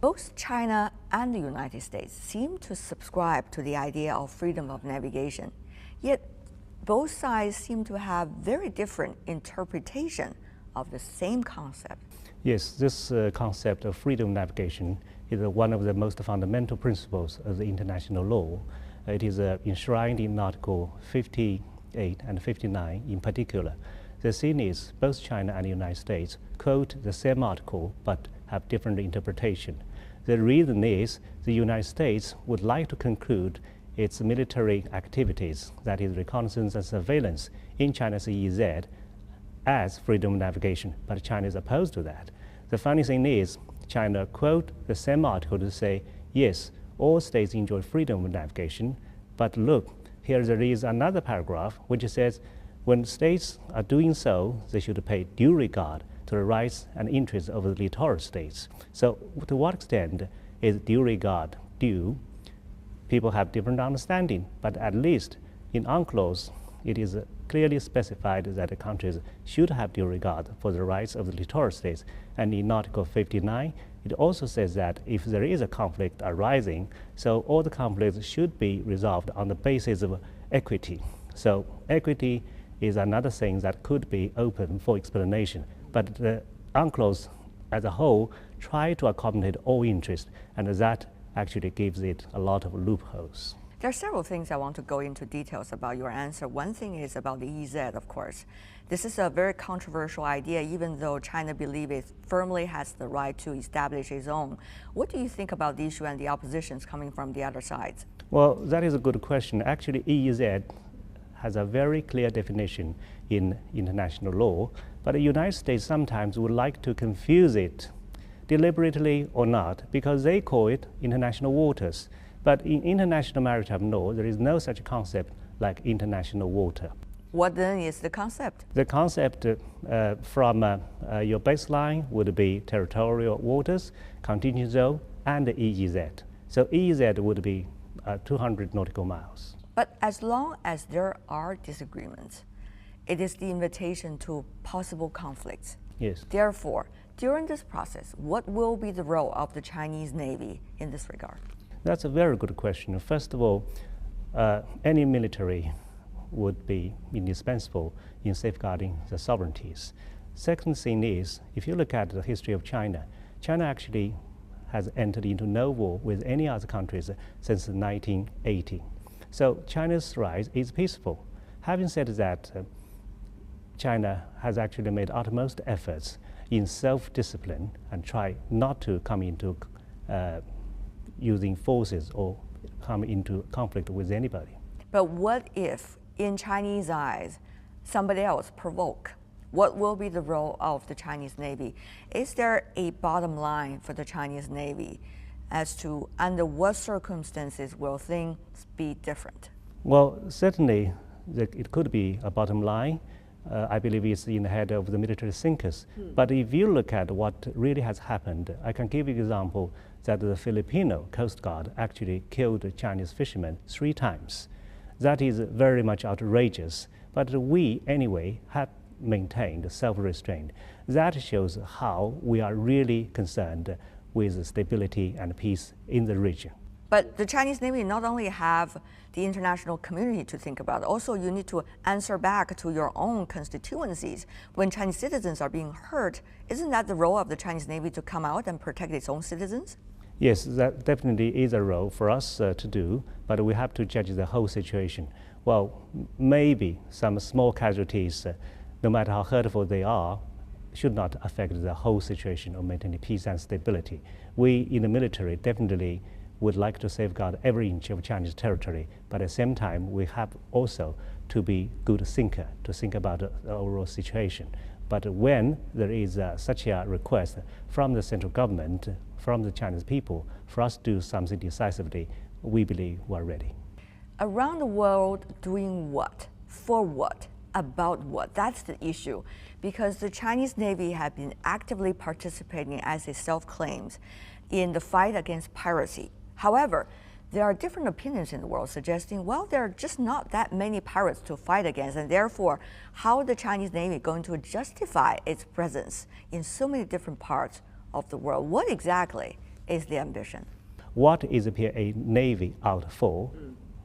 Both China and the United States seem to subscribe to the idea of freedom of navigation, yet both sides seem to have very different interpretation of the same concept. Yes, this concept of freedom of navigation is one of the most fundamental principles of the international law. It is enshrined in Article 58 and 59 in particular. The thing is, both China and the United States quote the same article but have different interpretation. The reason is the United States would like to conclude its military activities, that is reconnaissance and surveillance, in China's EEZ as freedom of navigation, but China is opposed to that. The funny thing is, China quote the same article to say, yes, all states enjoy freedom of navigation, but look, here there is another paragraph which says when states are doing so, they should pay due regard to the rights and interests of the littoral states. So to what extent is due regard due? People have different understanding, but at least in UNCLOS, it is clearly specified that the countries should have due regard for the rights of the littoral states. And in Article 59, it also says that if there is a conflict arising, so all the conflicts should be resolved on the basis of equity. So equity is another thing that could be open for explanation. But the UNCLOS as a whole try to accommodate all interests, and that actually gives it a lot of loopholes. There are several things I want to go into details about your answer. One thing is about the EEZ, of course. This is a very controversial idea, even though China believes it firmly has the right to establish its own. What do you think about the issue and the oppositions coming from the other sides? Well, that is a good question. Actually, EEZ has a very clear definition in international law, but the United States sometimes would like to confuse it, deliberately or not, because they call it international waters. But in international maritime law, there is no such concept like international water. What then is the concept? The concept from your baseline would be territorial waters, contingent zone, and the EEZ. So EEZ would be 200 nautical miles. But as long as there are disagreements, it is the invitation to possible conflicts. Yes. Therefore, during this process, what will be the role of the Chinese Navy in this regard? That's a very good question. First of all, any military would be indispensable in safeguarding the sovereignties. Second thing is, if you look at the history of China, China actually has entered into no war with any other countries since 1980. So China's rise is peaceful. Having said that, China has actually made utmost efforts in self-discipline and try not to come into using forces or come into conflict with anybody. But what if, in Chinese eyes, somebody else provoke? What will be the role of the Chinese Navy? Is there a bottom line for the Chinese Navy as to under what circumstances will things be different? Well, certainly it could be a bottom line. I believe it's in the head of the military thinkers. But if you look at what really has happened, I can give you an example that the Filipino Coast Guard actually killed Chinese fishermen 3 times. That is very much outrageous, but we anyway have maintained self-restraint. That shows how we are really concerned with stability and peace in the region. But the Chinese Navy not only have the international community to think about, also you need to answer back to your own constituencies. When Chinese citizens are being hurt, isn't that the role of the Chinese Navy to come out and protect its own citizens? Yes, that definitely is a role for us to do, but we have to judge the whole situation. Well, maybe some small casualties, no matter how hurtful they are, should not affect the whole situation of maintaining peace and stability. We in the military definitely would like to safeguard every inch of Chinese territory, but at the same time, we have also to be good thinker, to think about the overall situation. But when there is such a request from the central government, from the Chinese people, for us to do something decisively, we believe we're ready. Around the world, doing what? For what? About what? That's the issue. Because the Chinese Navy have been actively participating, as it self-claims, in the fight against piracy. However, there are different opinions in the world suggesting, well, there are just not that many pirates to fight against, and therefore, how the Chinese Navy going to justify its presence in so many different parts of the world? What exactly is the ambition? What is the PLA Navy out for?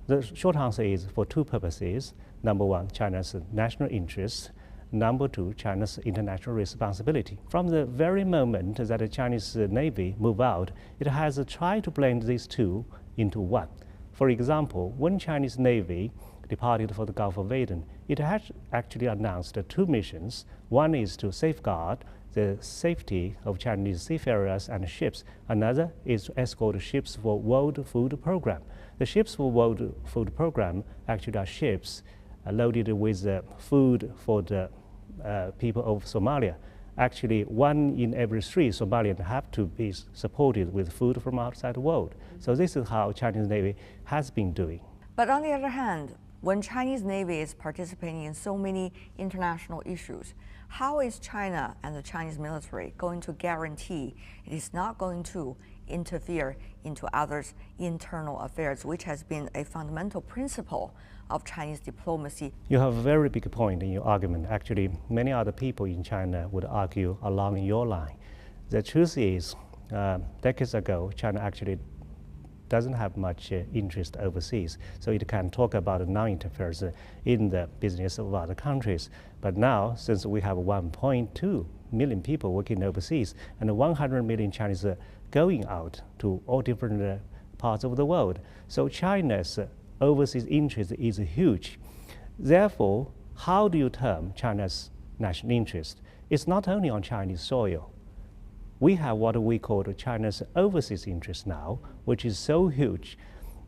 The short answer is for two purposes. Number one, China's national interests. Number two, China's international responsibility. From the very moment that the Chinese Navy moved out, it has tried to blend these two into one. For example, when Chinese Navy departed for the Gulf of Aden, it has actually announced two missions. One is to safeguard the safety of Chinese seafarers and ships. Another is to escort ships for World Food Program. The ships for World Food Program actually are ships loaded with food for the people of Somalia. Actually, 1 in every 3 Somalians have to be supported with food from outside the world. So this is how Chinese Navy has been doing. But on the other hand, when Chinese Navy is participating in so many international issues, how is China and the Chinese military going to guarantee it is not going to interfere into others' internal affairs, which has been a fundamental principle of Chinese diplomacy? You have a very big point in your argument. Actually, many other people in China would argue along your line. The truth is, decades ago, China actually doesn't have much interest overseas, so it can talk about non-interference in the business of other countries. But now, since we have 1.2 million people working overseas and 100 million Chinese going out to all different parts of the world, so China's overseas interest is huge. Therefore, how do you term China's national interest? It's not only on Chinese soil. We have what we call China's overseas interest now, which is so huge.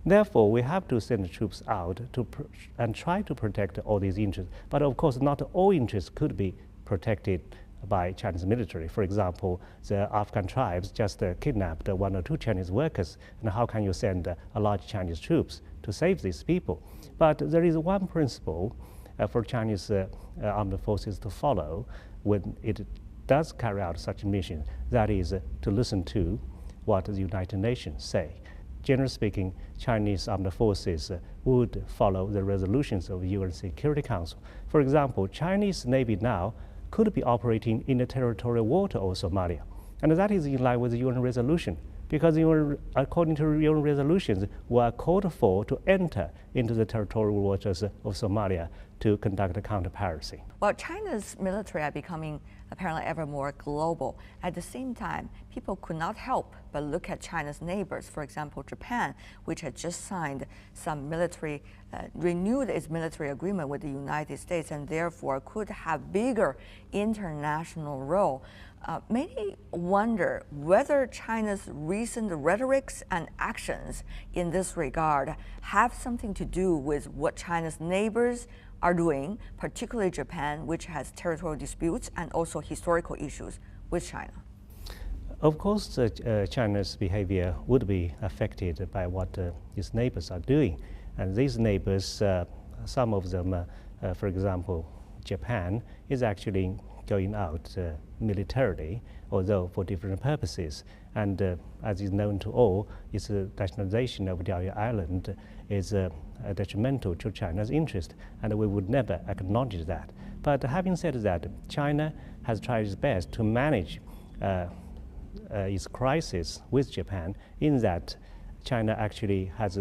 Therefore, we have to send troops out and try to protect all these interests. But of course, not all interests could be protected by Chinese military. For example, the Afghan tribes just kidnapped 1 or 2 Chinese workers, and how can you send a large Chinese troops to save these people? But there is one principle for Chinese armed forces to follow when it does carry out such a mission, that is to listen to what the United Nations say. Generally speaking, Chinese armed forces would follow the resolutions of the UN Security Council. For example, Chinese Navy now could be operating in the territorial water of Somalia, and that is in line with the UN resolution, because according to UN resolutions, we are called for to enter into the territorial waters of Somalia to conduct counter-piracy. Well, China's military are becoming apparently ever more global. At the same time, people could not help but look at China's neighbors. For example, Japan, which had just signed some renewed its military agreement with the United States and therefore could have bigger international role. Many wonder whether China's recent rhetorics and actions in this regard have something to do with what China's neighbors are doing, particularly Japan, which has territorial disputes and also historical issues with China. Of course, China's behavior would be affected by what its neighbors are doing. And these neighbors, some of them, for example, Japan, is actually going out militarily, although for different purposes. And as is known to all, its nationalization of Diaoyu Island is detrimental to China's interest, and we would never acknowledge that. But having said that, China has tried its best to manage its crisis with Japan, in that China actually has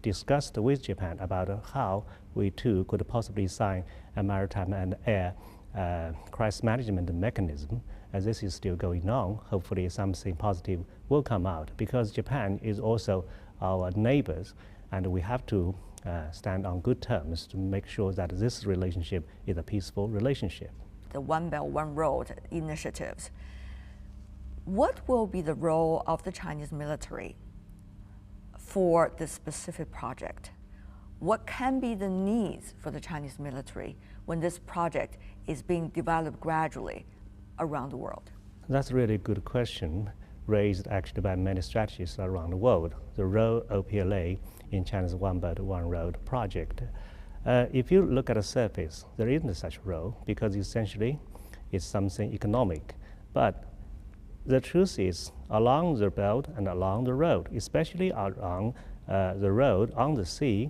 discussed with Japan about how we too could possibly sign a maritime and air crisis management mechanism. As this is still going on, hopefully something positive will come out, because Japan is also our neighbors, and we have to stand on good terms to make sure that this relationship is a peaceful relationship. The One Belt, One Road initiatives. What will be the role of the Chinese military for this specific project? What can be the needs for the Chinese military when this project is being developed gradually around the world? That's really a good question, raised actually by many strategists around the world. The role of PLA in China's One Belt, One Road project. If you look at the surface, there isn't such a role, because essentially it's something economic. But the truth is, along the belt and along the road, especially along the road on the sea,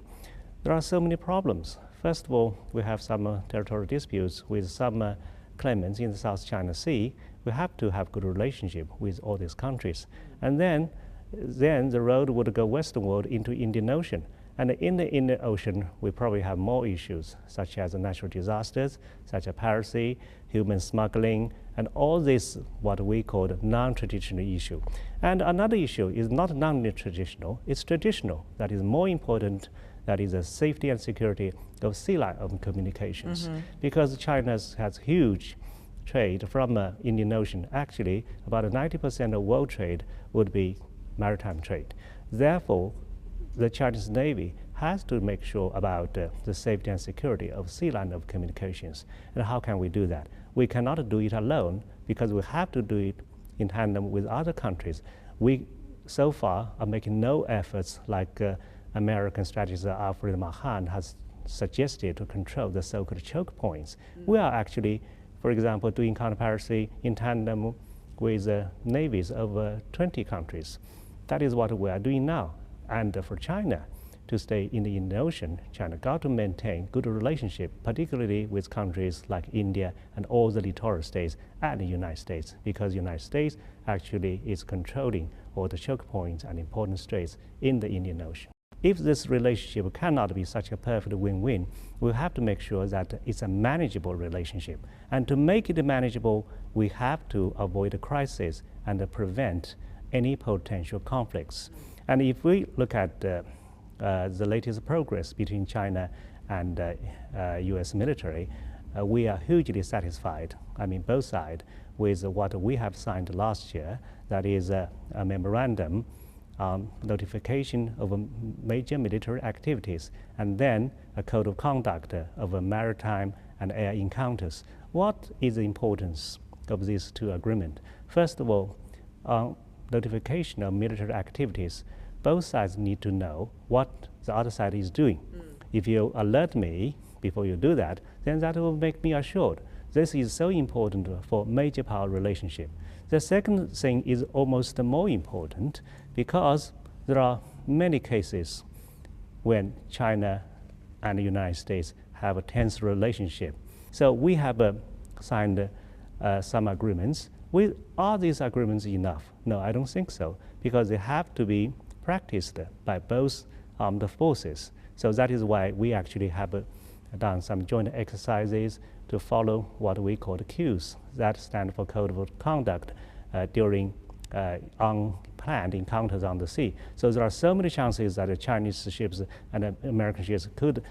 there are so many problems. First of all, we have some territorial disputes with some claimants in the South China Sea. We have to have good relationship with all these countries. And then the road would go westward into Indian Ocean. And in the Indian Ocean, we probably have more issues, such as natural disasters, such as piracy, human smuggling, and all this what we call non-traditional issue. And another issue is not non-traditional, it's traditional. That is more important, that is the safety and security of sea line of communications. Because China has huge trade from Indian Ocean. Actually, about 90% of world trade would be maritime trade. Therefore, the Chinese Navy has to make sure about the safety and security of sea line of communications. And how can we do that? We cannot do it alone because we have to do it in tandem with other countries. We, so far, are making no efforts like American strategist Alfred Mahan has suggested to control the so-called choke points. We are actually, for example, doing counter-piracy in tandem with navies of 20 countries. That is what we are doing now. And for China to stay in the Indian Ocean, China got to maintain good relationship, particularly with countries like India and all the littoral states and the United States, because the United States actually is controlling all the choke points and important straits in the Indian Ocean. If this relationship cannot be such a perfect win-win, we have to make sure that it's a manageable relationship. And to make it manageable, we have to avoid a crisis and prevent any potential conflicts. And if we look at the latest progress between China and US military, we are hugely satisfied, I mean both sides, with what we have signed last year, that is a memorandum notification of major military activities, and then a code of conduct of maritime and air encounters. What is the importance of these two agreements? First of all, notification of military activities, both sides need to know what the other side is doing. If you alert me before you do that, then that will make me assured. This is so important for major power relationship. The second thing is almost more important because there are many cases when China and the United States have a tense relationship. So we have signed some agreements. Are these agreements enough? No, I don't think so, because they have to be practiced by both armed forces. So that is why we actually have done some joint exercises to follow what we call the Qs, that stand for Code of Conduct, during unplanned encounters on the sea. So there are so many chances that the Chinese ships and American ships could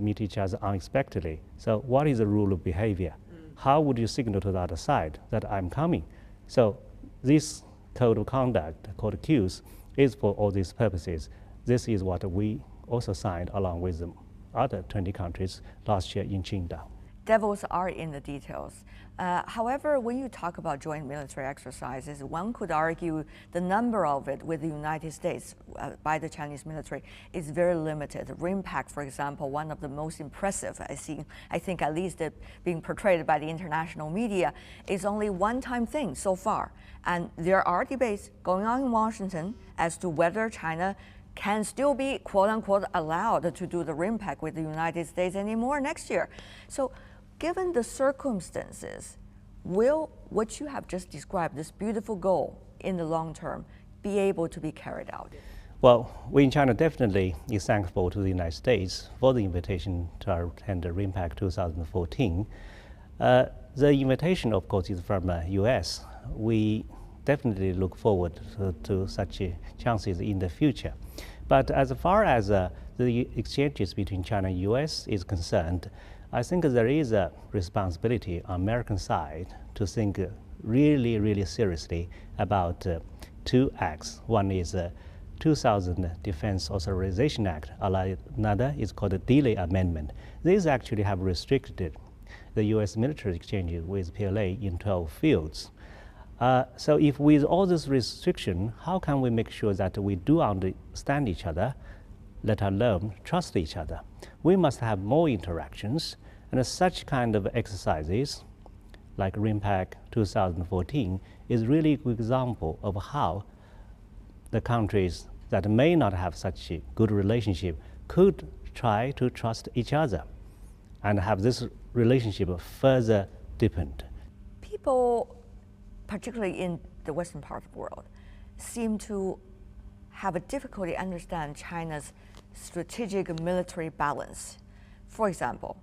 meet each other unexpectedly. So what is the rule of behavior? How would you signal to the other side that I'm coming? So this Code of Conduct, called Qs, is for all these purposes. This is what we also signed along with the other 20 countries last year in Qingdao. Devils are in the details. However, when you talk about joint military exercises, one could argue the number of it with the United States by the Chinese military is very limited. RIMPAC, for example, one of the most impressive I think at least being portrayed by the international media, is only one-time thing so far. And there are debates going on in Washington as to whether China can still be quote-unquote allowed to do the RIMPAC with the United States anymore next year. So given the circumstances, will what you have just described, this beautiful goal in the long term, be able to be carried out? Well, we in China definitely is thankful to the United States for the invitation to attend the RIMPAC 2014. The invitation, of course, is from the US. We definitely look forward to such chances in the future. But as far as the exchanges between China and US is concerned, I think there is a responsibility on American side to think really, really seriously about two acts. One is 2000 Defense Authorization Act, another is called the Delay Amendment. These actually have restricted the US military exchanges with PLA in 12 fields. So if with all this restriction, how can we make sure that we do understand each other, let alone trust each other? We must have more interactions, and such kind of exercises, like RIMPAC 2014, is really a good example of how the countries that may not have such a good relationship could try to trust each other and have this relationship further deepened. People, particularly in the western part of the world, seem to have a difficulty understand China's strategic military balance. For example,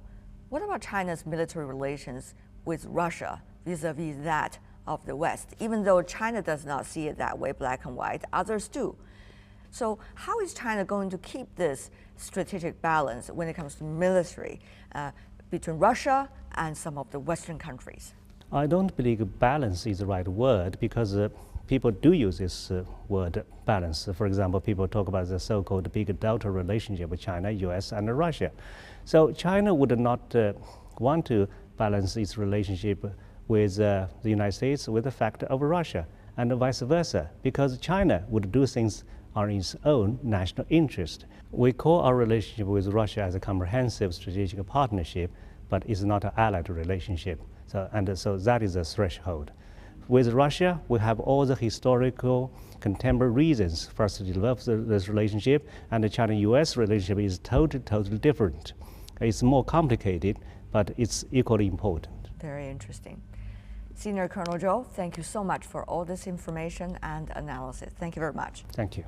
what about China's military relations with Russia vis-a-vis that of the West? Even though China does not see it that way, black and white, others do. So how is China going to keep this strategic balance when it comes to military between Russia and some of the Western countries? I don't believe balance is the right word, because people do use this word balance. For example, people talk about the so-called big Delta relationship with China, US, and Russia. So China would not want to balance its relationship with the United States with the factor of Russia, and vice versa, because China would do things on its own national interest. We call our relationship with Russia as a comprehensive strategic partnership, but it's not an allied relationship. So that is a threshold. With Russia, we have all the historical, contemporary reasons for us to develop this relationship, and the China-US relationship is totally different. It's more complicated, but it's equally important. Very interesting. Senior Colonel Zhou, thank you so much for all this information and analysis. Thank you very much. Thank you.